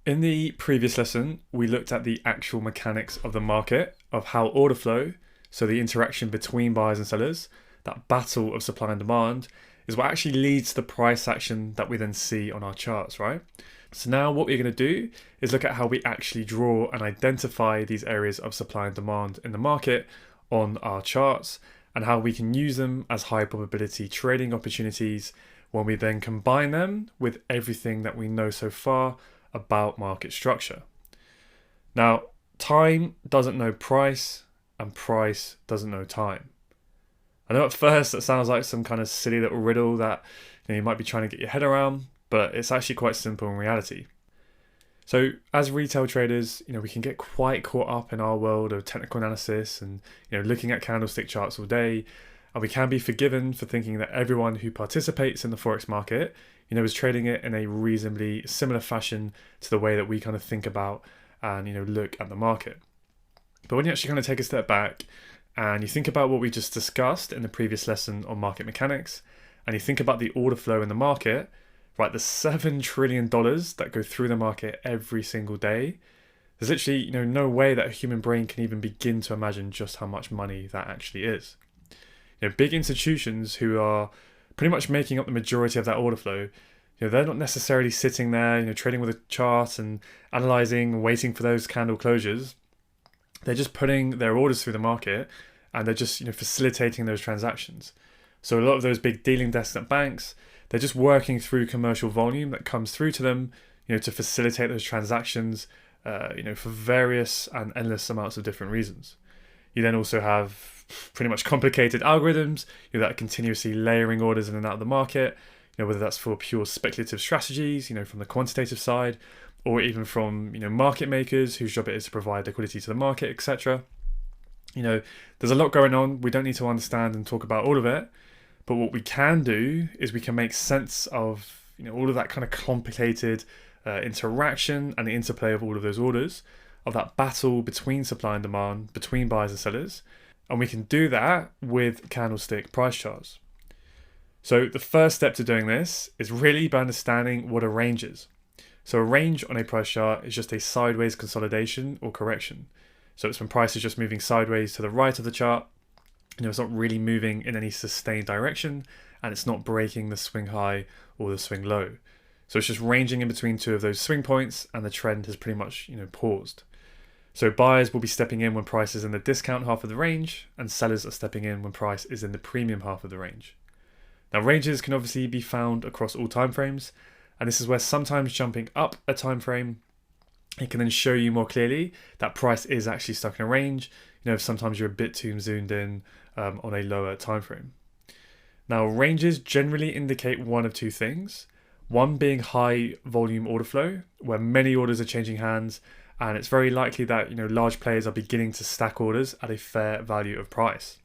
In the previous lesson, we looked at the actual mechanics of the market, of how order flow, so the interaction between buyers and sellers, that battle of supply and demand, is what actually leads to the price action that we then see on our charts, right? So now what we're going to do is look at how we actually draw and identify these areas of supply and demand in the market on our charts and how we can use them as high probability trading opportunities when we then combine them with everything that we know so far about market structure. Now, time doesn't know price and price doesn't know time. I know at first that sounds like some kind of silly little riddle that you might be trying to get your head around, but it's actually quite simple in reality. So as retail traders, we can get quite caught up in our world of technical analysis and looking at candlestick charts all day, and we can be forgiven for thinking that everyone who participates in the forex market, is trading it in a reasonably similar fashion to the way that we kind of think about and look at the market. But when you actually kind of take a step back and you think about what we just discussed in the previous lesson on market mechanics, and you think about the order flow in the market, right, the $7 trillion that go through the market every single day, there's literally no way that a human brain can even begin to imagine just how much money that actually is. Big institutions who are pretty much making up the majority of that order flow, they're not necessarily sitting there, trading with a chart and analyzing, waiting for those candle closures. They're just putting their orders through the market and they're just, facilitating those transactions. So a lot of those big dealing desks at banks, they're just working through commercial volume that comes through to them, to facilitate those transactions, for various and endless amounts of different reasons. You then also have pretty much complicated algorithms that are continuously layering orders in and out of the market, whether that's for pure speculative strategies, from the quantitative side, or even from market makers whose job it is to provide liquidity to the market, etc. There's a lot going on. We don't need to understand and talk about all of it, but what we can do is we can make sense of all of that kind of complicated interaction and the interplay of all of those orders, of that battle between supply and demand, between buyers and sellers, and we can do that with candlestick price charts. So the first step to doing this is really by understanding what a range is. So a range on a price chart is just a sideways consolidation or correction. So it's when price is just moving sideways to the right of the chart. It's not really moving in any sustained direction, and it's not breaking the swing high or the swing low. So it's just ranging in between two of those swing points, and the trend has pretty much paused. So buyers will be stepping in when price is in the discount half of the range, and sellers are stepping in when price is in the premium half of the range. Now ranges can obviously be found across all time frames, and this is where sometimes jumping up a time frame, it can then show you more clearly that price is actually stuck in a range. If sometimes you're a bit too zoomed in on a lower time frame. Now ranges generally indicate one of two things. One being high volume order flow, where many orders are changing hands, and it's very likely that large players are beginning to stack orders at a fair value of price.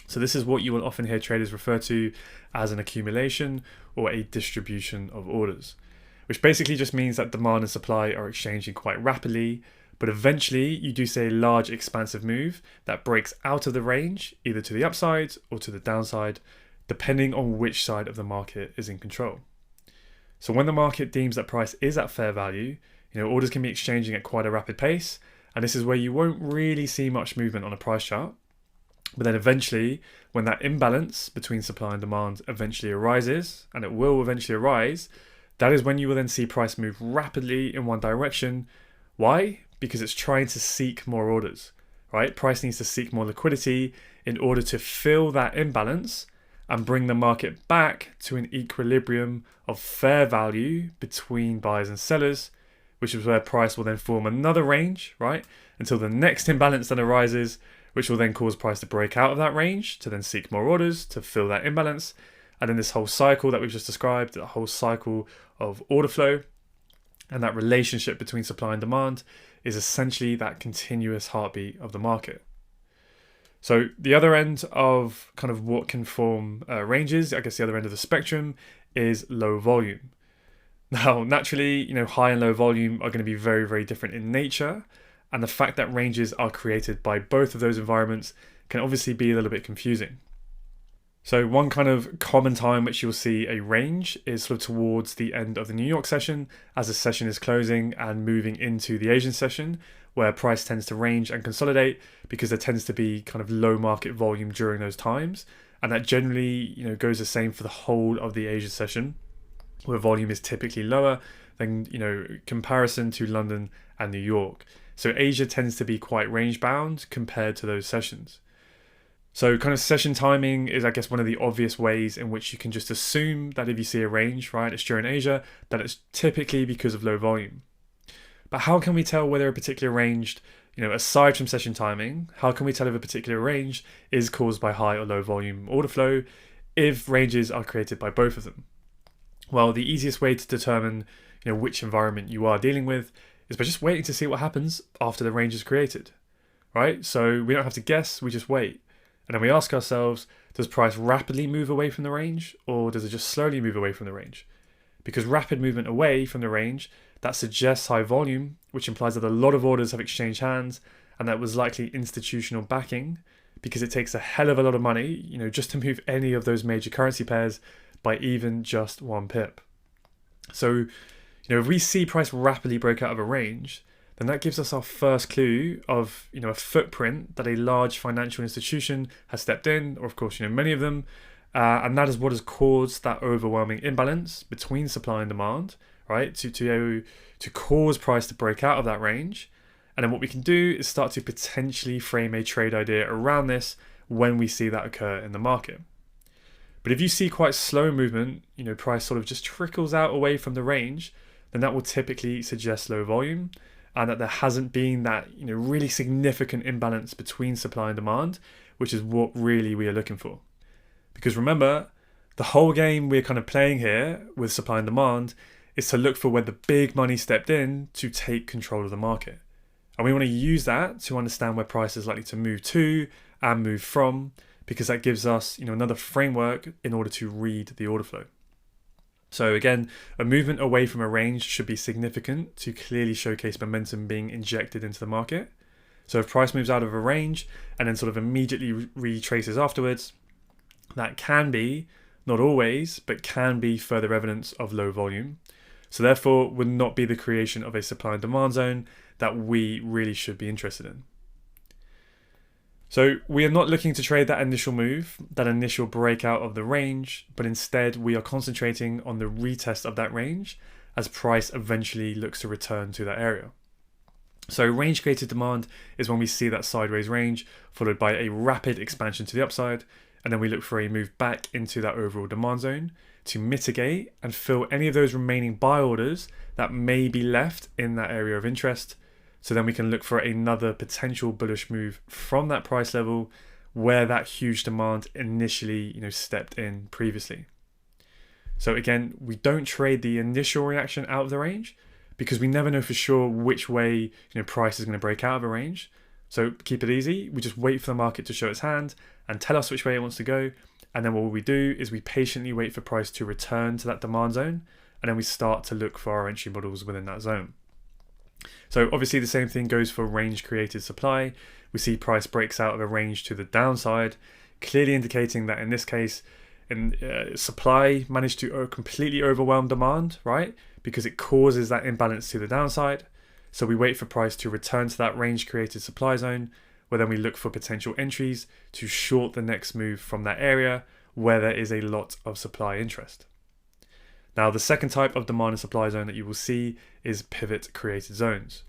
So this is what you will often hear traders refer to as an accumulation or a distribution of orders, which basically just means that demand and supply are exchanging quite rapidly, but eventually you do see a large expansive move that breaks out of the range, either to the upside or to the downside, depending on which side of the market is in control. So when the market deems that price is at fair value, orders can be exchanging at quite a rapid pace, and this is where you won't really see much movement on a price chart. But then eventually, when that imbalance between supply and demand eventually arises, and it will eventually arise, that is when you will then see price move rapidly in one direction. Why? Because it's trying to seek more orders, right? Price needs to seek more liquidity in order to fill that imbalance and bring the market back to an equilibrium of fair value between buyers and sellers, which is where price will then form another range, right? Until the next imbalance then arises, which will then cause price to break out of that range to then seek more orders to fill that imbalance. And then this whole cycle that we've just described, the whole cycle of order flow and that relationship between supply and demand is essentially that continuous heartbeat of the market. So the other end of kind of what can form ranges, I guess the other end of the spectrum is low volume. Now, naturally, high and low volume are going to be very, very different in nature. And the fact that ranges are created by both of those environments can obviously be a little bit confusing. So one kind of common time which you'll see a range is sort of towards the end of the New York session, as the session is closing and moving into the Asian session, where price tends to range and consolidate because there tends to be kind of low market volume during those times. And that generally, goes the same for the whole of the Asia session, where volume is typically lower than, comparison to London and New York. So Asia tends to be quite range bound compared to those sessions. So kind of session timing is, I guess, one of the obvious ways in which you can just assume that if you see a range, right, it's during Asia, that it's typically because of low volume. But how can we tell whether a particular range, aside from session timing, how can we tell if a particular range is caused by high or low volume order flow if ranges are created by both of them? Well, the easiest way to determine, which environment you are dealing with is by just waiting to see what happens after the range is created, right? So we don't have to guess, we just wait. And then we ask ourselves, does price rapidly move away from the range, or does it just slowly move away from the range? Because rapid movement away from the range, that suggests high volume, which implies that a lot of orders have exchanged hands, and that was likely institutional backing, because it takes a hell of a lot of money, just to move any of those major currency pairs by even just 1 pip. So, if we see price rapidly break out of a range, then that gives us our first clue of, a footprint that a large financial institution has stepped in, or of course, many of them, and that is what has caused that overwhelming imbalance between supply and demand, right? To cause price to break out of that range. And then what we can do is start to potentially frame a trade idea around this when we see that occur in the market. But if you see quite slow movement, price sort of just trickles out away from the range, then that will typically suggest low volume, and that there hasn't been that really significant imbalance between supply and demand, which is what really we are looking for. Because remember, the whole game we're kind of playing here with supply and demand is to look for where the big money stepped in to take control of the market. And we want to use that to understand where price is likely to move to and move from, because that gives us another framework in order to read the order flow. So again, a movement away from a range should be significant to clearly showcase momentum being injected into the market. So if price moves out of a range and then sort of immediately retraces afterwards, that can be, not always, but can be further evidence of low volume. So therefore would not be the creation of a supply and demand zone that we really should be interested in. So we are not looking to trade that initial move, that initial breakout of the range, but instead we are concentrating on the retest of that range as price eventually looks to return to that area. So range created demand is when we see that sideways range followed by a rapid expansion to the upside, and then we look for a move back into that overall demand zone to mitigate and fill any of those remaining buy orders that may be left in that area of interest. So then we can look for another potential bullish move from that price level where that huge demand initially, stepped in previously. So again, we don't trade the initial reaction out of the range because we never know for sure which way, price is going to break out of a range. So keep it easy. We just wait for the market to show its hand and tell us which way it wants to go. And then what we do is we patiently wait for price to return to that demand zone. And then we start to look for our entry models within that zone. So obviously the same thing goes for range created supply. We see price breaks out of a range to the downside, clearly indicating that in this case, supply managed to completely overwhelm demand, right? Because it causes that imbalance to the downside. So we wait for price to return to that range created supply zone, where then we look for potential entries to short the next move from that area where there is a lot of supply interest. Now, the second type of demand and supply zone that you will see is pivot created zones.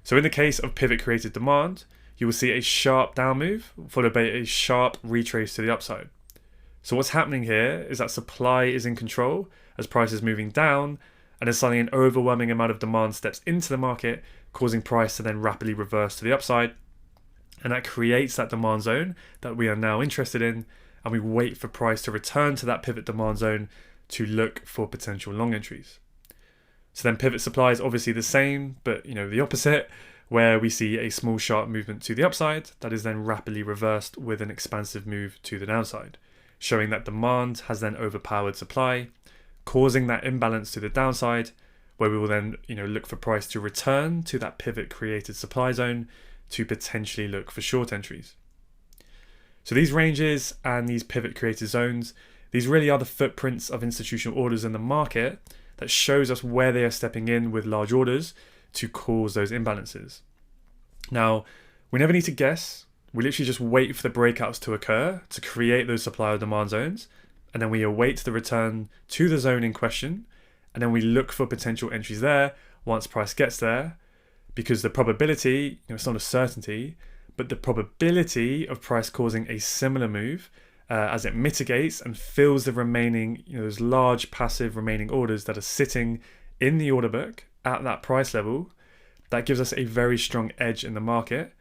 So in the case of pivot created demand, you will see a sharp down move followed by a sharp retrace to the upside. So what's happening here is that supply is in control as price is moving down, and then suddenly an overwhelming amount of demand steps into the market, causing price to then rapidly reverse to the upside. And that creates that demand zone that we are now interested in, and we wait for price to return to that pivot demand zone to look for potential long entries. So then pivot supply is obviously the same, but the opposite, where we see a small sharp movement to the upside that is then rapidly reversed with an expansive move to the downside, showing that demand has then overpowered supply, causing that imbalance to the downside, where we will then look for price to return to that pivot created supply zone to potentially look for short entries. So these ranges and these pivot created zones, these really are the footprints of institutional orders in the market that shows us where they are stepping in with large orders to cause those imbalances. Now, we never need to guess. We literally just wait for the breakouts to occur to create those supply or demand zones, and then we await the return to the zone in question, and then we look for potential entries there once price gets there, because the probability, it's not a certainty, but the probability of price causing a similar move as it mitigates and fills the remaining, those large passive remaining orders that are sitting in the order book at that price level, that gives us a very strong edge in the market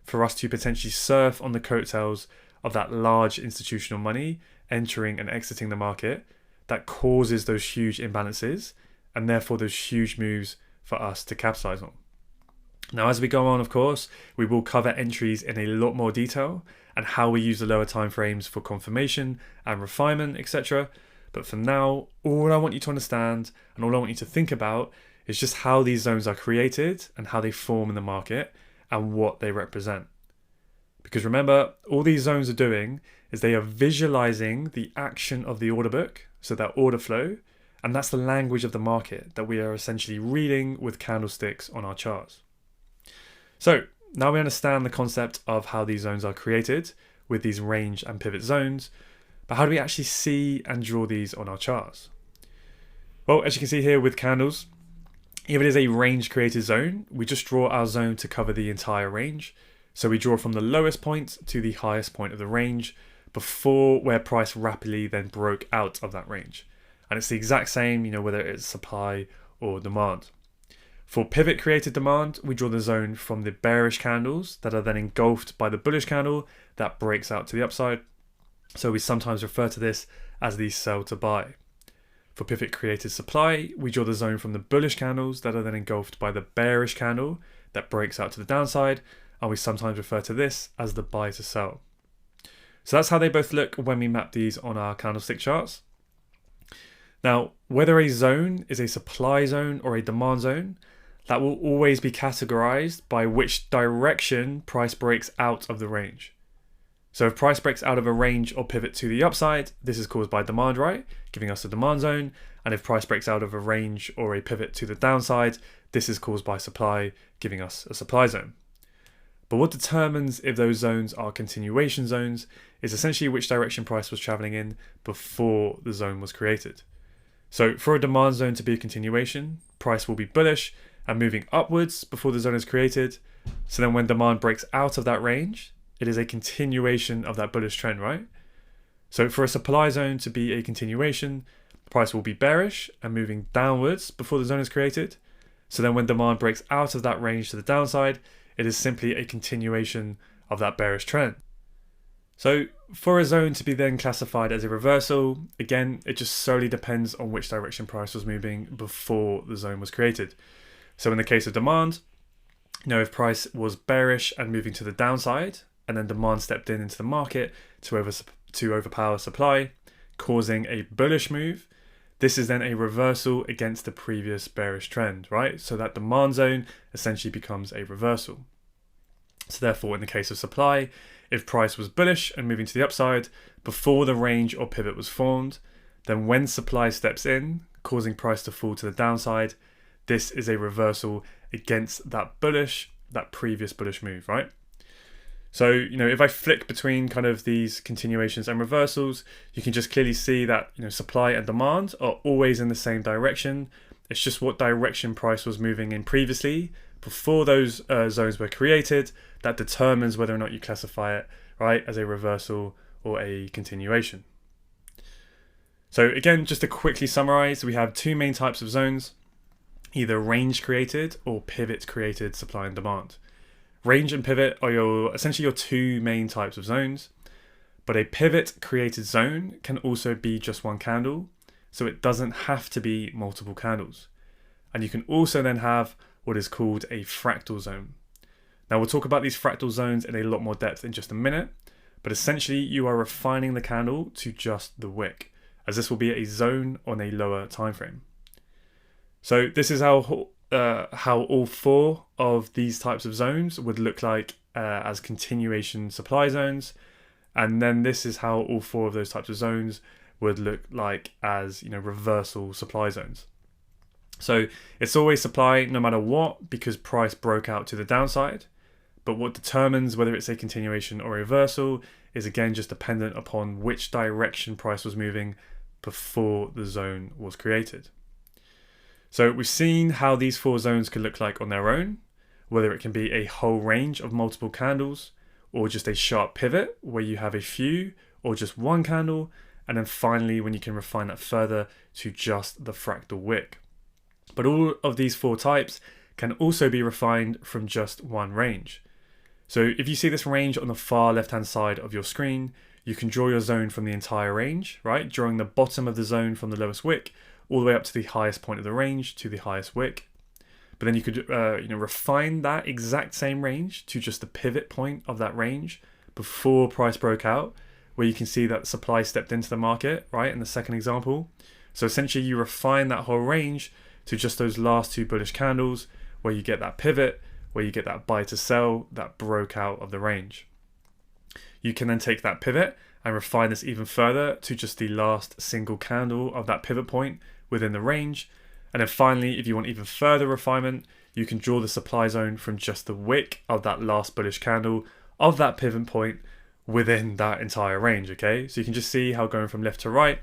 for us to potentially surf on the coattails of that large institutional money entering and exiting the market that causes those huge imbalances and therefore those huge moves for us to capitalize on. Now, as we go on, of course, we will cover entries in a lot more detail and how we use the lower time frames for confirmation and refinement, etc. But for now, all I want you to understand and all I want you to think about is just how these zones are created and how they form in the market and what they represent. Because remember, all these zones are doing is they are visualizing the action of the order book, so that order flow, and that's the language of the market that we are essentially reading with candlesticks on our charts. So now we understand the concept of how these zones are created with these range and pivot zones, but how do we actually see and draw these on our charts? Well, as you can see here with candles, if it is a range created zone, we just draw our zone to cover the entire range. So we draw from the lowest point to the highest point of the range before where price rapidly then broke out of that range. And it's the exact same, whether it's supply or demand. For pivot created demand, we draw the zone from the bearish candles that are then engulfed by the bullish candle that breaks out to the upside. So we sometimes refer to this as the sell to buy. For pivot created supply, we draw the zone from the bullish candles that are then engulfed by the bearish candle that breaks out to the downside, and we sometimes refer to this as the buy to sell. So that's how they both look when we map these on our candlestick charts. Now, whether a zone is a supply zone or a demand zone, that will always be categorized by which direction price breaks out of the range. So if price breaks out of a range or pivot to the upside, this is caused by demand, right? Giving us a demand zone. And if price breaks out of a range or a pivot to the downside, this is caused by supply, giving us a supply zone. But what determines if those zones are continuation zones is essentially which direction price was traveling in before the zone was created. So for a demand zone to be a continuation, price will be bullish and moving upwards before the zone is created. So then when demand breaks out of that range, it is a continuation of that bullish trend, right? So for a supply zone to be a continuation, price will be bearish and moving downwards before the zone is created. So then when demand breaks out of that range to the downside, it is simply a continuation of that bearish trend. So for a zone to be then classified as a reversal, again, it just solely depends on which direction price was moving before the zone was created. So in the case of demand, if price was bearish and moving to the downside, and then demand stepped into the market to overpower supply, causing a bullish move, this is then a reversal against the previous bearish trend, right? So that demand zone essentially becomes a reversal. So therefore, in the case of supply, if price was bullish and moving to the upside before the range or pivot was formed, then when supply steps in, causing price to fall to the downside, this is a reversal against that previous bullish move, right? So, if I flick between kind of these continuations and reversals, you can just clearly see that, supply and demand are always in the same direction. It's just what direction price was moving in previously before those zones were created that determines whether or not you classify it, right, as a reversal or a continuation. So again, just to quickly summarize, we have two main types of zones, either range created or pivot created supply and demand. Range and pivot are essentially your two main types of zones, but a pivot created zone can also be just one candle, so it doesn't have to be multiple candles. And you can also then have what is called a fractal zone. Now we'll talk about these fractal zones in a lot more depth in just a minute, but essentially you are refining the candle to just the wick, as this will be a zone on a lower time frame. So this is how all four of these types of zones would look like as continuation supply zones. And then this is how all four of those types of zones would look like as, reversal supply zones. So it's always supply no matter what, because price broke out to the downside. But what determines whether it's a continuation or a reversal is again just dependent upon which direction price was moving before the zone was created. So we've seen how these four zones can look like on their own, whether it can be a whole range of multiple candles, or just a sharp pivot where you have a few or just one candle, and then finally when you can refine that further to just the fractal wick. But all of these four types can also be refined from just one range. So if you see this range on the far left hand side of your screen, you can draw your zone from the entire range, right? Drawing the bottom of the zone from the lowest wick all the way up to the highest point of the range to the highest wick. But then you could refine that exact same range to just the pivot point of that range before price broke out, where you can see that supply stepped into the market, right, in the second example. So essentially you refine that whole range to just those last two bullish candles where you get that pivot, where you get that buy to sell that broke out of the range. You can then take that pivot and refine this even further to just the last single candle of that pivot point within the range. And then finally, if you want even further refinement, you can draw the supply zone from just the wick of that last bullish candle of that pivot point within that entire range, okay? So you can just see how going from left to right,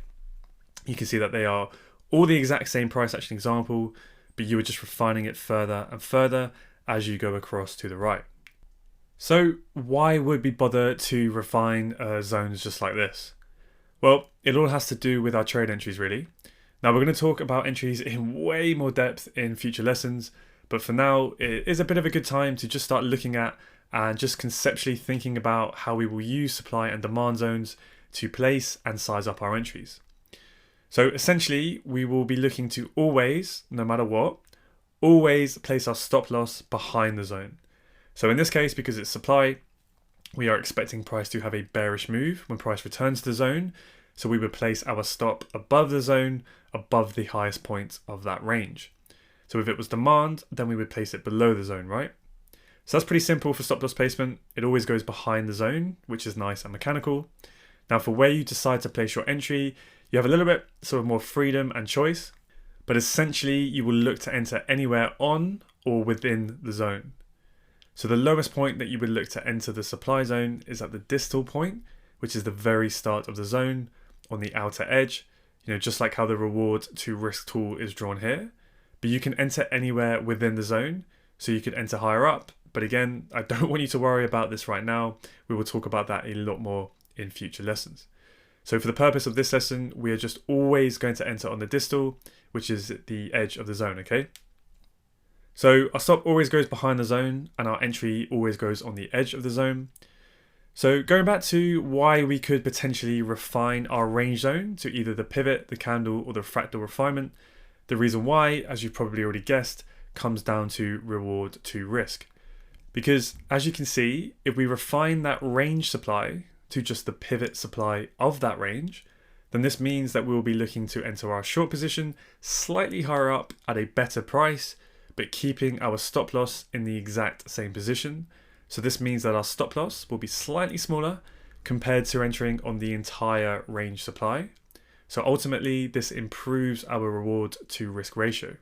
you can see that they are all the exact same price action example, but you are just refining it further and further as you go across to the right. So why would we bother to refine zones just like this? Well, it all has to do with our trade entries really. Now we're going to talk about entries in way more depth in future lessons, but for now it is a bit of a good time to just start looking at and just conceptually thinking about how we will use supply and demand zones to place and size up our entries. So essentially we will be looking to always, no matter what, always place our stop loss behind the zone. So in this case, because it's supply, we are expecting price to have a bearish move when price returns to the zone. So we would place our stop above the zone, above the highest point of that range. So if it was demand, then we would place it below the zone, right? So that's pretty simple for stop loss placement. It always goes behind the zone, which is nice and mechanical. Now for where you decide to place your entry, you have a little bit sort of more freedom and choice, but essentially you will look to enter anywhere on or within the zone. So the lowest point that you would look to enter the supply zone is at the distal point, which is the very start of the zone on the outer edge, just like how the reward to risk tool is drawn here. But you can enter anywhere within the zone, so you could enter higher up. But again, I don't want you to worry about this right now. We will talk about that a lot more in future lessons. So for the purpose of this lesson, we are just always going to enter on the distal, which is the edge of the zone, okay? So our stop always goes behind the zone and our entry always goes on the edge of the zone. So going back to why we could potentially refine our range zone to either the pivot, the candle, or the fractal refinement, the reason why, as you've probably already guessed, comes down to reward to risk. Because as you can see, if we refine that range supply to just the pivot supply of that range, then this means that we will be looking to enter our short position slightly higher up at a better price, but keeping our stop loss in the exact same position. So this means that our stop loss will be slightly smaller compared to entering on the entire range supply. So ultimately, this improves our reward to risk ratio.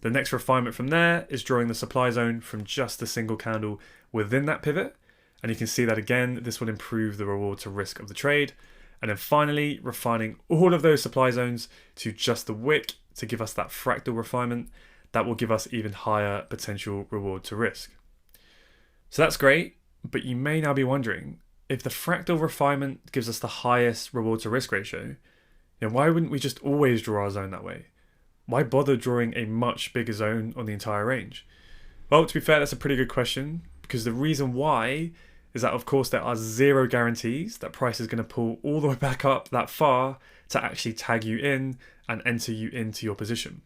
The next refinement from there is drawing the supply zone from just a single candle within that pivot. And you can see that again, this will improve the reward to risk of the trade. And then finally, refining all of those supply zones to just the wick to give us that fractal refinement. That will give us even higher potential reward to risk. So that's great, but you may now be wondering, if the fractal refinement gives us the highest reward to risk ratio, then why wouldn't we just always draw our zone that way? Why bother drawing a much bigger zone on the entire range? Well, to be fair, that's a pretty good question, because the reason why is that, of course, there are zero guarantees that price is going to pull all the way back up that far to actually tag you in and enter you into your position.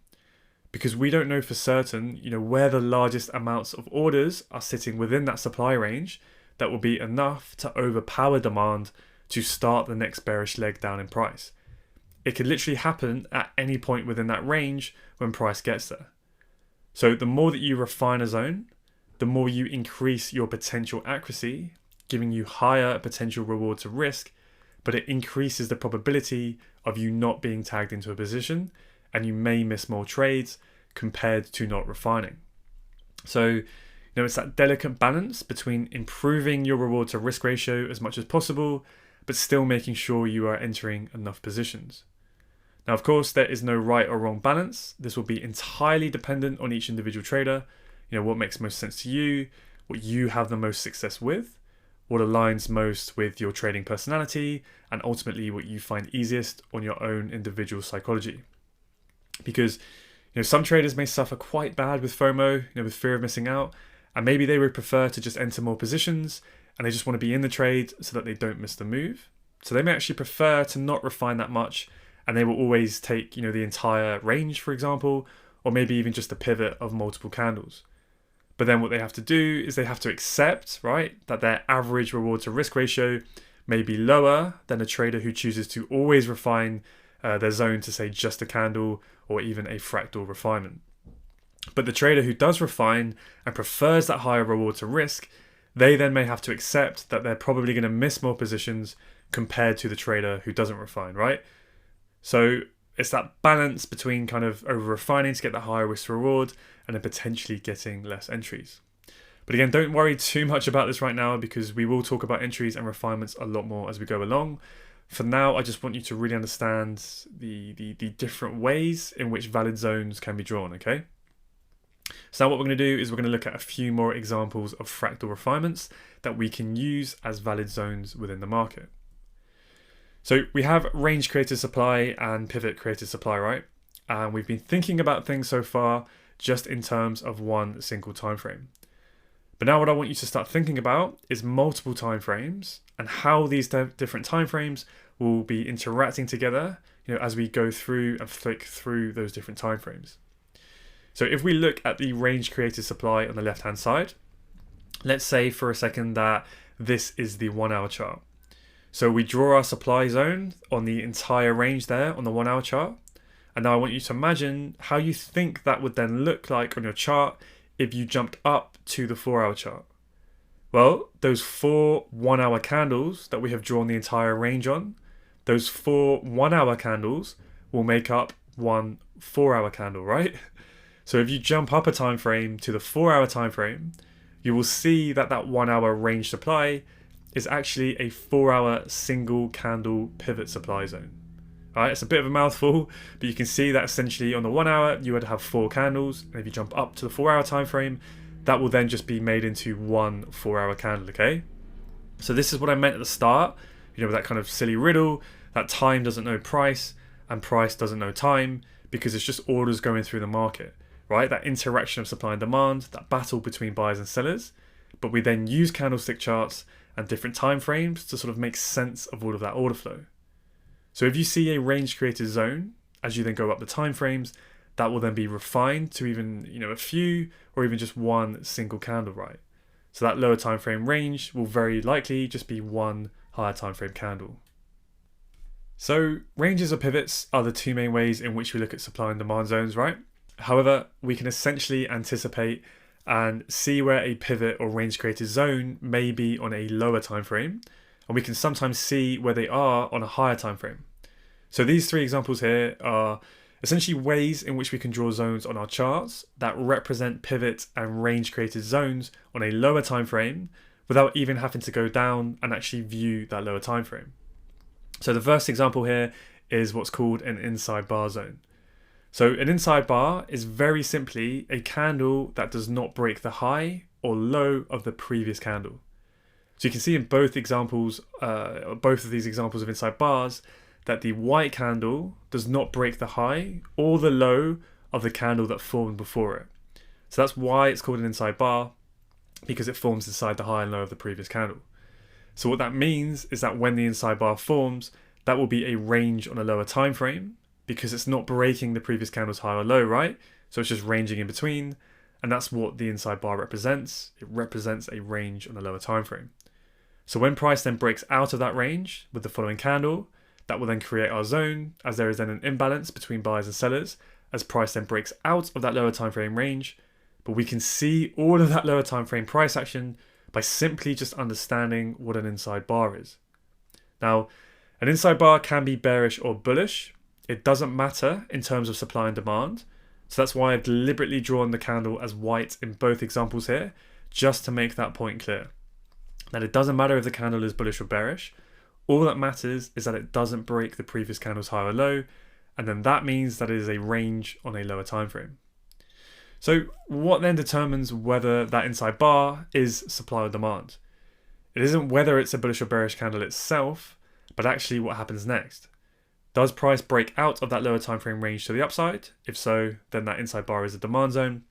Because we don't know for certain, where the largest amounts of orders are sitting within that supply range that will be enough to overpower demand to start the next bearish leg down in price. It could literally happen at any point within that range when price gets there. So the more that you refine a zone, the more you increase your potential accuracy giving you higher potential reward to risk, but it increases the probability of you not being tagged into a position, and you may miss more trades compared to not refining. So, it's that delicate balance between improving your reward to risk ratio as much as possible, but still making sure you are entering enough positions. Now, of course, there is no right or wrong balance. This will be entirely dependent on each individual trader. What makes most sense to you, what you have the most success with, what aligns most with your trading personality, and ultimately what you find easiest on your own individual psychology. Because some traders may suffer quite bad with FOMO, with fear of missing out, and maybe they would prefer to just enter more positions and they just want to be in the trade so that they don't miss the move. So they may actually prefer to not refine that much, and they will always take, the entire range, for example, or maybe even just a pivot of multiple candles. But then what they have to do is they have to accept, right, that their average reward to risk ratio may be lower than a trader who chooses to always refine their zone to, say, just a candle or even a fractal refinement. But the trader who does refine and prefers that higher reward to risk, they then may have to accept that they're probably going to miss more positions compared to the trader who doesn't refine, right? So it's that balance between kind of over refining to get the higher risk reward and then potentially getting less entries. But again, don't worry too much about this right now, because we will talk about entries and refinements a lot more as we go along. For now, I just want you to really understand the different ways in which valid zones can be drawn, okay? So now what we're going to do is we're going to look at a few more examples of fractal refinements that we can use as valid zones within the market. So we have range created supply and pivot created supply, right? And we've been thinking about things so far just in terms of one single time frame. But now what I want you to start thinking about is multiple time frames and how these different time frames will be interacting together, as we go through and flick through those different time frames. So if we look at the range created supply on the left hand side, let's say for a second that this is the 1 hour chart. So we draw our supply zone on the entire range there on the 1 hour chart. And now I want you to imagine how you think that would then look like on your chart if you jumped up to the 4 hour chart. Well, those 4 1 hour candles that we have drawn the entire range on, those 4 1 hour candles will make up one 4 hour candle, right? So if you jump up a time frame to the 4 hour time frame, you will see that that 1 hour range supply is actually a 4 hour single candle pivot supply zone. All right, it's a bit of a mouthful, but you can see that essentially on the 1 hour you would have 4 candles, and if you jump up to the 4 hour time frame, that will then just be made into one 4 hour candle, okay? So this is what I meant at the start, with that kind of silly riddle that time doesn't know price and price doesn't know time, because it's just orders going through the market, right? That interaction of supply and demand, that battle between buyers and sellers. But we then use candlestick charts and different time frames to sort of make sense of all of that order flow. So if you see a range created zone, as you then go up the time frames, that will then be refined to even, a few or even just one single candle, right? So that lower time frame range will very likely just be one higher time frame candle. So ranges or pivots are the two main ways in which we look at supply and demand zones, right? However, we can essentially anticipate and see where a pivot or range created zone may be on a lower time frame, and we can sometimes see where they are on a higher time frame. So these three examples here are essentially ways in which we can draw zones on our charts that represent pivot and range created zones on a lower time frame without even having to go down and actually view that lower time frame. So the first example here is what's called an inside bar zone. So an inside bar is very simply a candle that does not break the high or low of the previous candle. So you can see in both examples, both of these examples of inside bars, that the white candle does not break the high or the low of the candle that formed before it. So that's why it's called an inside bar, because it forms inside the high and low of the previous candle. So what that means is that when the inside bar forms, that will be a range on a lower time frame, because it's not breaking the previous candle's high or low, right? So it's just ranging in between, and that's what the inside bar represents. It represents a range on a lower time frame. So when price then breaks out of that range with the following candle, that will then create our zone, as there is then an imbalance between buyers and sellers as price then breaks out of that lower time frame range. But we can see all of that lower time frame price action by simply just understanding what an inside bar is. Now, an inside bar can be bearish or bullish. It doesn't matter in terms of supply and demand. So that's why I've deliberately drawn the candle as white in both examples here, just to make that point clear. That it doesn't matter if the candle is bullish or bearish. All that matters is that it doesn't break the previous candle's high or low, and then that means that it is a range on a lower time frame. So what then determines whether that inside bar is supply or demand? It isn't whether it's a bullish or bearish candle itself, but actually what happens next. Does price break out of that lower time frame range to the upside? If so, then that inside bar is a demand zone.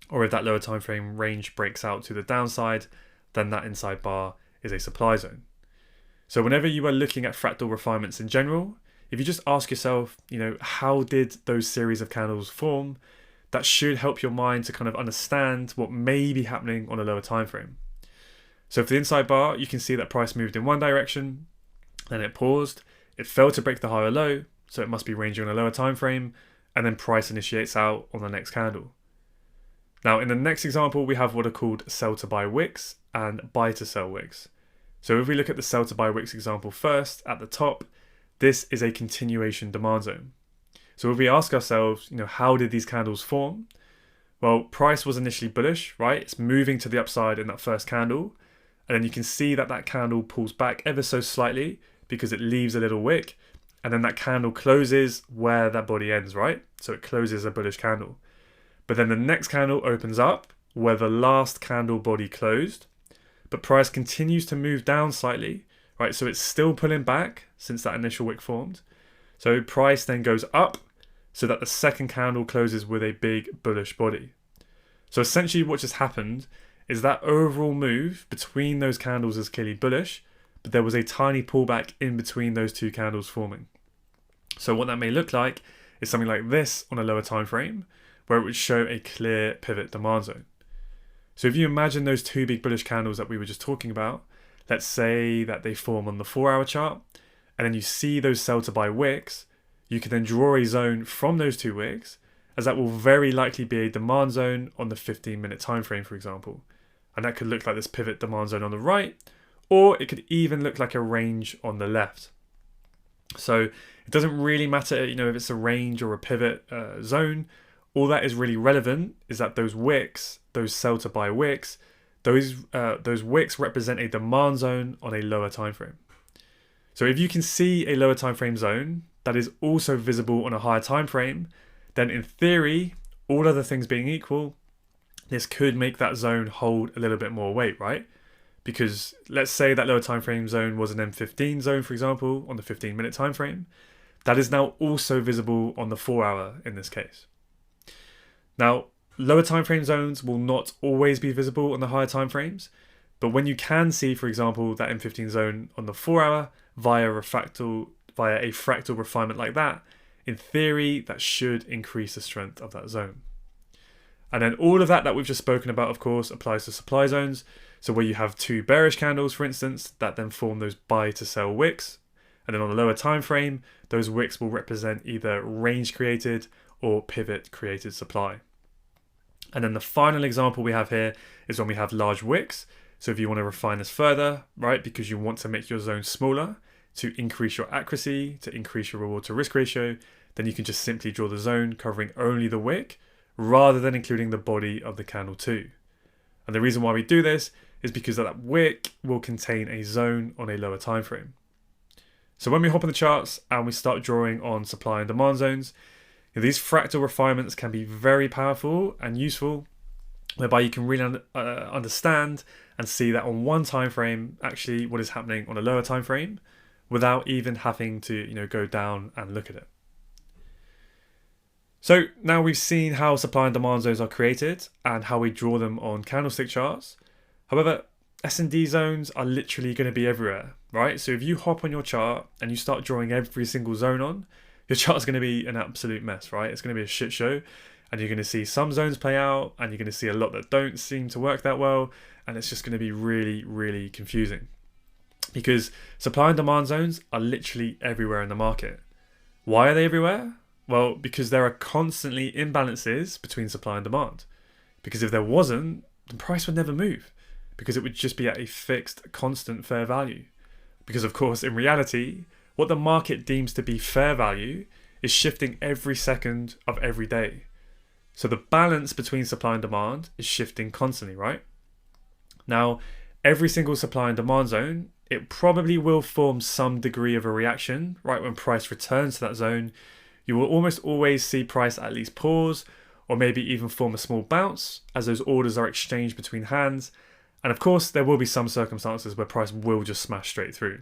Or if that lower time frame range breaks out to the downside, then that inside bar is a supply zone. So whenever you are looking at fractal refinements in general, if you just ask yourself, how did those series of candles form? That should help your mind to kind of understand what may be happening on a lower time frame. So for the inside bar, you can see that price moved in one direction, then it paused, it failed to break the high or low, so it must be ranging on a lower time frame, and then price initiates out on the next candle. Now in the next example, we have what are called sell to buy wicks and buy to sell wicks. So if we look at the sell to buy wicks example first, at the top, this is a continuation demand zone. So if we ask ourselves, how did these candles form? Well, price was initially bullish, right? It's moving to the upside in that first candle. And then you can see that that candle pulls back ever so slightly because it leaves a little wick. And then that candle closes where that body ends, right? So it closes a bullish candle. But then the next candle opens up where the last candle body closed. But price continues to move down slightly, right? So it's still pulling back since that initial wick formed. So price then goes up so that the second candle closes with a big bullish body. So essentially what just happened is that overall move between those candles is clearly bullish, but there was a tiny pullback in between those two candles forming. So what that may look like is something like this on a lower time frame, where it would show a clear pivot demand zone. So if you imagine those two big bullish candles that we were just talking about, let's say that they form on the 4-hour chart, and then you see those sell to buy wicks, you can then draw a zone from those two wicks, as that will very likely be a demand zone on the 15-minute time frame, for example. And that could look like this pivot demand zone on the right, or it could even look like a range on the left. So it doesn't really matter, if it's a range or a pivot zone. All that is really relevant is that those wicks, those sell to buy wicks, those wicks represent a demand zone on a lower time frame. So if you can see a lower time frame zone that is also visible on a higher time frame, then in theory, all other things being equal, this could make that zone hold a little bit more weight, right? Because let's say that lower time frame zone was an M15 zone, for example, on the 15-minute time frame. That is now also visible on the 4-hour in this case. Now, lower time frame zones will not always be visible on the higher time frames, but when you can see, for example, that M15 zone on the 4-hour via a fractal refinement like that, in theory, that should increase the strength of that zone. And then all of that we've just spoken about, of course, applies to supply zones. So where you have two bearish candles, for instance, that then form those buy to sell wicks. And then on the lower time frame, those wicks will represent either range created or pivot created supply. And then the final example we have here is when we have large wicks. So if you want to refine this further, right, because you want to make your zone smaller to increase your accuracy, to increase your reward to risk ratio, then you can just simply draw the zone covering only the wick rather than including the body of the candle too. And the reason why we do this is because that wick will contain a zone on a lower time frame. So when we hop on the charts and we start drawing on supply and demand zones, these fractal refinements can be very powerful and useful, whereby you can really understand and see that on one time frame actually what is happening on a lower time frame without even having to go down and look at it. So now we've seen how supply and demand zones are created and how we draw them on candlestick charts. However, S&D zones are literally going to be everywhere, right? So if you hop on your chart and you start drawing every single zone on, your chart's going to be an absolute mess, right? It's going to be a shit show, and you're going to see some zones play out and you're going to see a lot that don't seem to work that well, and it's just going to be really, really confusing. Because supply and demand zones are literally everywhere in the market. Why are they everywhere? Well, because there are constantly imbalances between supply and demand. Because if there wasn't, the price would never move. because it would just be at a fixed, constant fair value. Because of course, in reality, what the market deems to be fair value is shifting every second of every day. So the balance between supply and demand is shifting constantly, right? Now, every single supply and demand zone, it probably will form some degree of a reaction, right? When price returns to that zone, you will almost always see price at least pause, or maybe even form a small bounce as those orders are exchanged between hands. And of course, there will be some circumstances where price will just smash straight through.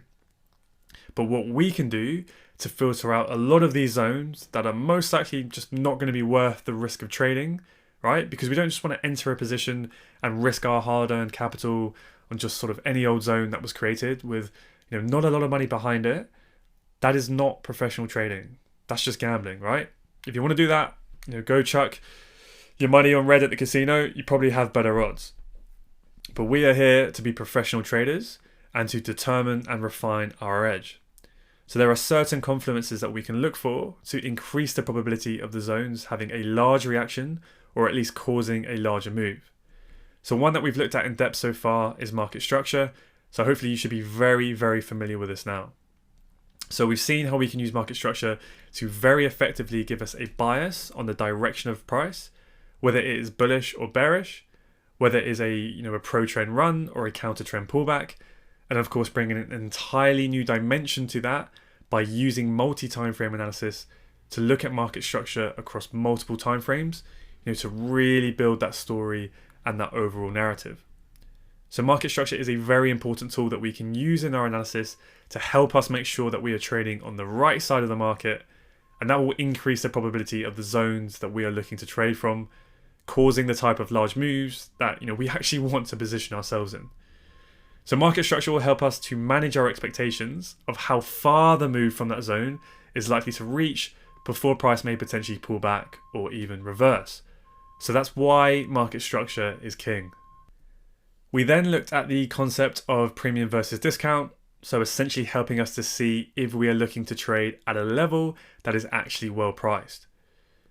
But what we can do to filter out a lot of these zones that are most likely just not going to be worth the risk of trading, right? Because we don't just want to enter a position and risk our hard-earned capital on just sort of any old zone that was created with, not a lot of money behind it. That is not professional trading. That's just gambling, right? If you want to do that, go chuck your money on red at the casino. You probably have better odds. But we are here to be professional traders and to determine and refine our edge. So there are certain confluences that we can look for to increase the probability of the zones having a large reaction or at least causing a larger move. So one that we've looked at in depth so far is market structure. So hopefully you should be very, very familiar with this now. So we've seen how we can use market structure to very effectively give us a bias on the direction of price, whether it is bullish or bearish, whether it is a pro-trend run or a counter-trend pullback, and of course bringing an entirely new dimension to that by using multi-time frame analysis to look at market structure across multiple time frames, to really build that story and that overall narrative. So market structure is a very important tool that we can use in our analysis to help us make sure that we are trading on the right side of the market, and that will increase the probability of the zones that we are looking to trade from, causing the type of large moves that we actually want to position ourselves in. So market structure will help us to manage our expectations of how far the move from that zone is likely to reach before price may potentially pull back or even reverse. So that's why market structure is king. We then looked at the concept of premium versus discount, so essentially helping us to see if we are looking to trade at a level that is actually well priced.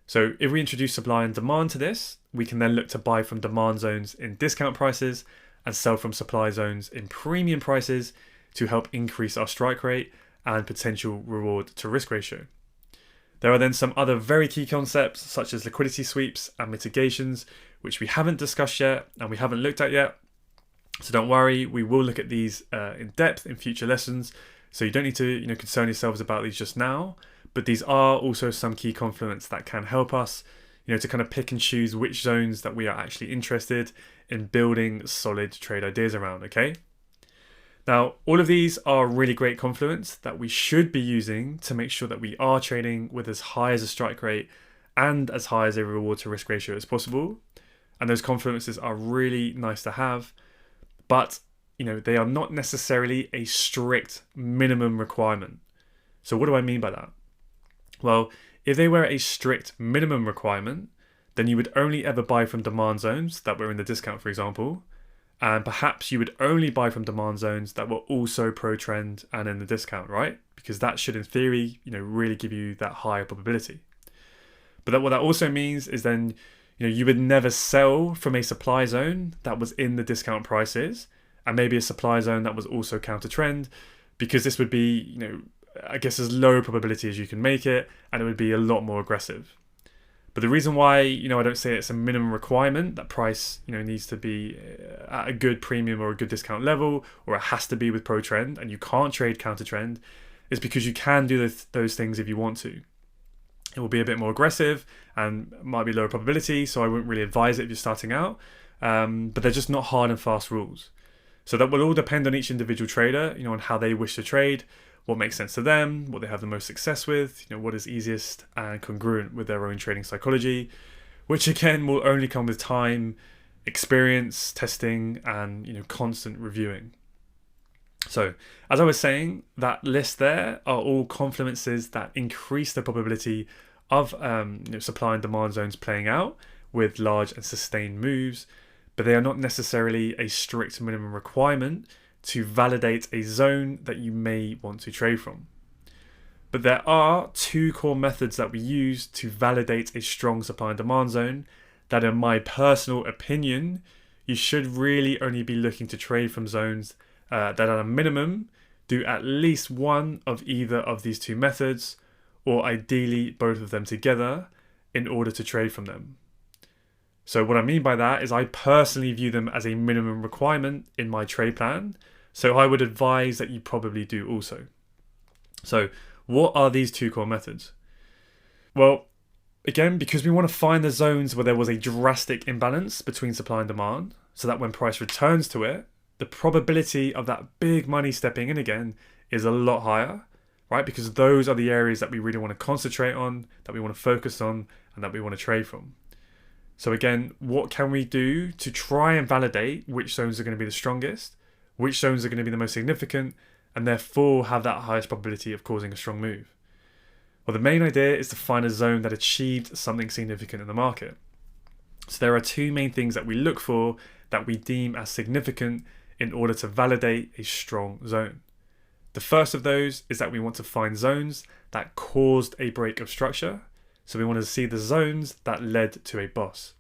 So if we introduce supply and demand to this, we can then look to buy from demand zones in discount prices and sell from supply zones in premium prices to help increase our strike rate and potential reward to risk ratio. There are then some other very key concepts such as liquidity sweeps and mitigations, which we haven't discussed yet and we haven't looked at yet. So don't worry, we will look at these in depth in future lessons. So you don't need to concern yourselves about these just now, but these are also some key confluence that can help us to kind of pick and choose which zones that we are actually interested in building solid trade ideas around, okay? Now, all of these are really great confluence that we should be using to make sure that we are trading with as high as a strike rate and as high as a reward to risk ratio as possible. And those confluences are really nice to have, but they are not necessarily a strict minimum requirement. So what do I mean by that? Well, if they were a strict minimum requirement, then you would only ever buy from demand zones that were in the discount, for example, and perhaps you would only buy from demand zones that were also pro-trend and in the discount, right? Because that should, in theory, really give you that higher probability. But what that also means is then, you would never sell from a supply zone that was in the discount prices and maybe a supply zone that was also counter-trend, because this would be, I guess as low probability as you can make it, and it would be a lot more aggressive. But the reason why, I don't say it's a minimum requirement that price, needs to be at a good premium or a good discount level, or it has to be with pro trend and you can't trade counter trend, is because you can do those things if you want to. It will be a bit more aggressive and might be lower probability, so I wouldn't really advise it if you're starting out. But they're just not hard and fast rules. So that will all depend on each individual trader, on how they wish to trade, what makes sense to them, what they have the most success with, what is easiest and congruent with their own trading psychology, which again will only come with time, experience, testing, and constant reviewing. So, as I was saying, that list there are all confluences that increase the probability of supply and demand zones playing out with large and sustained moves, but they are not necessarily a strict minimum requirement to validate a zone that you may want to trade from. But there are two core methods that we use to validate a strong supply and demand zone that, in my personal opinion, you should really only be looking to trade from zones that at a minimum do at least one of either of these two methods, or ideally both of them together, in order to trade from them. So what I mean by that is I personally view them as a minimum requirement in my trade plan, so I would advise that you probably do also. So what are these two core methods? Well, again, because we want to find the zones where there was a drastic imbalance between supply and demand, so that when price returns to it, the probability of that big money stepping in again is a lot higher, right? Because those are the areas that we really want to concentrate on, that we want to focus on, and that we want to trade from. So again, what can we do to try and validate which zones are going to be the strongest, which zones are going to be the most significant, and therefore have that highest probability of causing a strong move? Well, the main idea is to find a zone that achieved something significant in the market. So there are two main things that we look for that we deem as significant in order to validate a strong zone. The first of those is that we want to find zones that caused a break of structure. So we want to see the zones that led to a boss.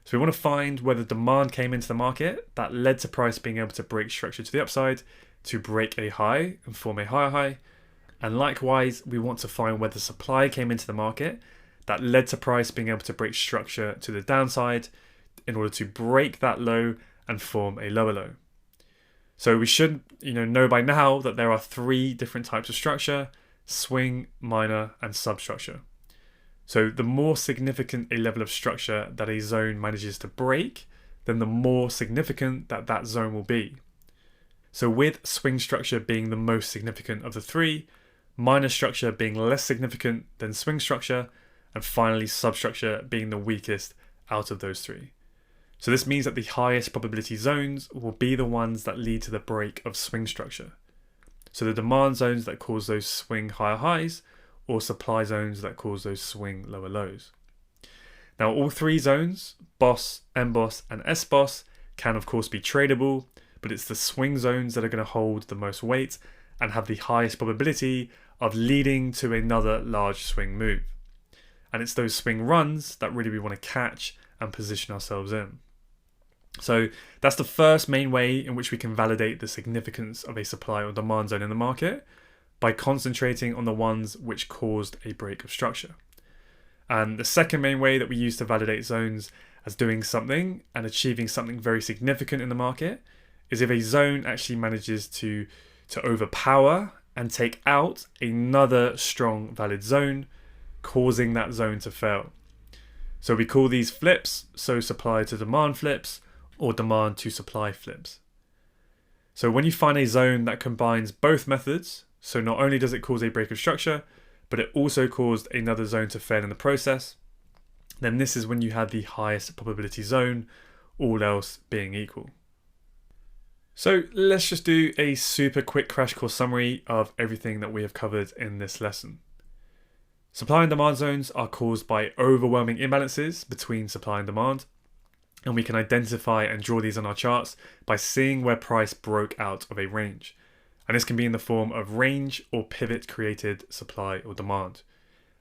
So we want to find whether demand came into the market that led to price being able to break structure to the upside, to break a high and form a higher high. And likewise, we want to find whether supply came into the market that led to price being able to break structure to the downside in order to break that low and form a lower low. So we should know by now that there are three different types of structure: swing, minor, and substructure. So the more significant a level of structure that a zone manages to break, then the more significant that zone will be. So with swing structure being the most significant of the three, minor structure being less significant than swing structure, and finally substructure being the weakest out of those three. So this means that the highest probability zones will be the ones that lead to the break of swing structure. So the demand zones that cause those swing higher highs, or supply zones that cause those swing lower lows. Now all three zones, boss, M-boss, and S-boss, can of course be tradable, but it's the swing zones that are going to hold the most weight and have the highest probability of leading to another large swing move. And it's those swing runs that really we want to catch and position ourselves in. So that's the first main way in which we can validate the significance of a supply or demand zone in the market, by concentrating on the ones which caused a break of structure. And the second main way that we use to validate zones as doing something and achieving something very significant in the market is if a zone actually manages to overpower and take out another strong valid zone, causing that zone to fail. So we call these flips, so supply to demand flips, or demand to supply flips. So when you find a zone that combines both methods, so not only does it cause a break of structure, but it also caused another zone to fail in the process, then this is when you have the highest probability zone, all else being equal. So let's just do a super quick crash course summary of everything that we have covered in this lesson. Supply and demand zones are caused by overwhelming imbalances between supply and demand, and we can identify and draw these on our charts by seeing where price broke out of a range. And this can be in the form of range or pivot created supply or demand.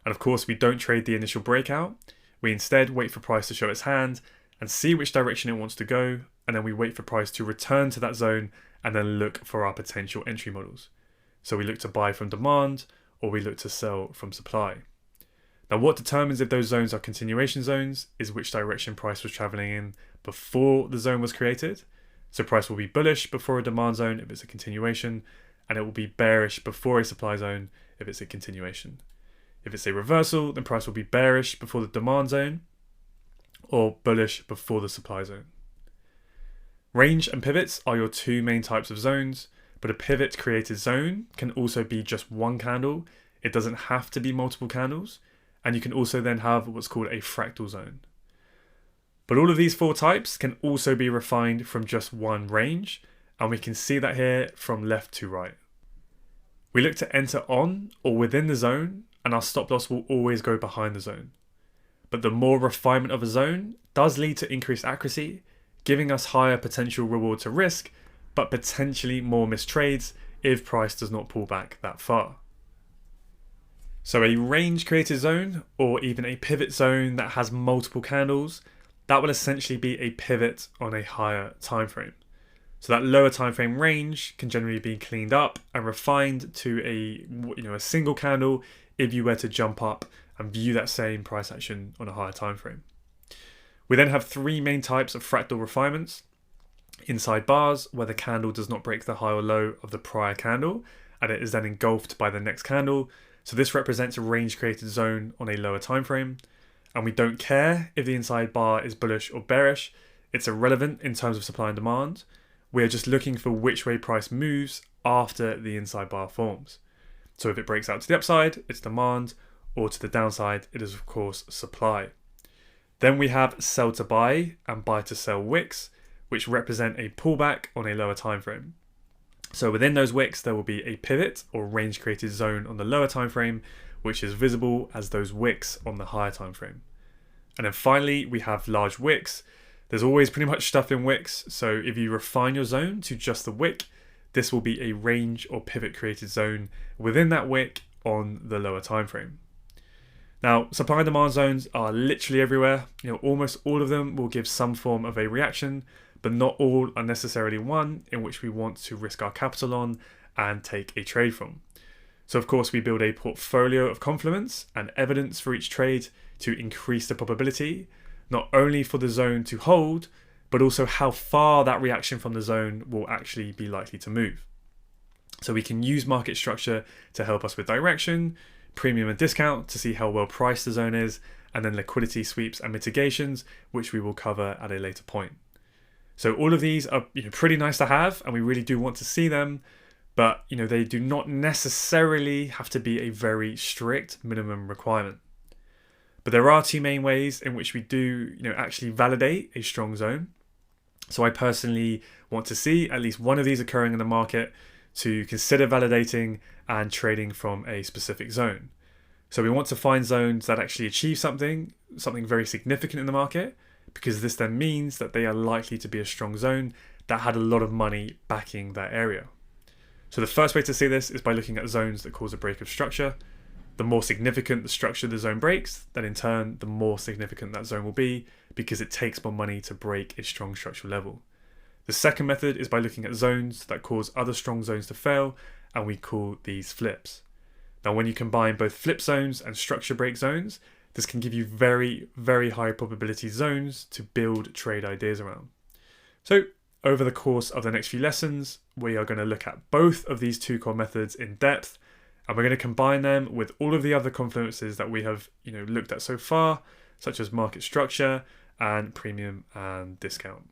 And of course, we don't trade the initial breakout. We instead wait for price to show its hand and see which direction it wants to go. And then we wait for price to return to that zone and then look for our potential entry models. So we look to buy from demand or we look to sell from supply. Now, what determines if those zones are continuation zones is which direction price was traveling in before the zone was created. So price will be bullish before a demand zone if it's a continuation, and it will be bearish before a supply zone if it's a continuation. If it's a reversal, then price will be bearish before the demand zone or bullish before the supply zone. Range and pivots are your two main types of zones, but a pivot created zone can also be just one candle. It doesn't have to be multiple candles. And you can also then have what's called a fractal zone. But all of these four types can also be refined from just one range, and we can see that here from left to right. We look to enter on or within the zone, and our stop loss will always go behind the zone. But the more refinement of a zone does lead to increased accuracy, giving us higher potential reward to risk, but potentially more missed trades if price does not pull back that far. So a range created zone, or even a pivot zone that has multiple candles, that will essentially be a pivot on a higher time frame. So that lower time frame range can generally be cleaned up and refined to a single candle if you were to jump up and view that same price action on a higher time frame. We then have three main types of fractal refinements. Inside bars, where the candle does not break the high or low of the prior candle, and it is then engulfed by the next candle. So this represents a range created zone on a lower time frame. And we don't care if the inside bar is bullish or bearish. It's irrelevant in terms of supply and demand. We're just looking for which way price moves after the inside bar forms. So if it breaks out to the upside, it's demand, or to the downside, it is of course supply. Then we have sell to buy and buy to sell wicks, which represent a pullback on a lower time frame. So within those wicks, there will be a pivot or range created zone on the lower time frame, which is visible as those wicks on the higher time frame. And then finally, we have large wicks. There's always pretty much stuff in wicks, so if you refine your zone to just the wick, this will be a range or pivot created zone within that wick on the lower time frame. Now, supply and demand zones are literally everywhere. Almost all of them will give some form of a reaction, but not all are necessarily one in which we want to risk our capital on and take a trade from. So of course we build a portfolio of complements and evidence for each trade to increase the probability, not only for the zone to hold, but also how far that reaction from the zone will actually be likely to move. So we can use market structure to help us with direction, premium and discount to see how well priced the zone is, and then liquidity sweeps and mitigations, which we will cover at a later point. So all of these are pretty nice to have, and we really do want to see them, but they do not necessarily have to be a very strict minimum requirement. But there are two main ways in which we do actually validate a strong zone. So I personally want to see at least one of these occurring in the market to consider validating and trading from a specific zone. So we want to find zones that actually achieve something very significant in the market, because this then means that they are likely to be a strong zone that had a lot of money backing that area. So the first way to see this is by looking at zones that cause a break of structure. The more significant the structure the zone breaks, then in turn, the more significant that zone will be, because it takes more money to break a strong structural level. The second method is by looking at zones that cause other strong zones to fail, and we call these flips. Now, when you combine both flip zones and structure break zones, this can give you very, very high probability zones to build trade ideas around. So over the course of the next few lessons, we are going to look at both of these two core methods in depth, and we're going to combine them with all of the other confluences that we have looked at so far, such as market structure and premium and discount.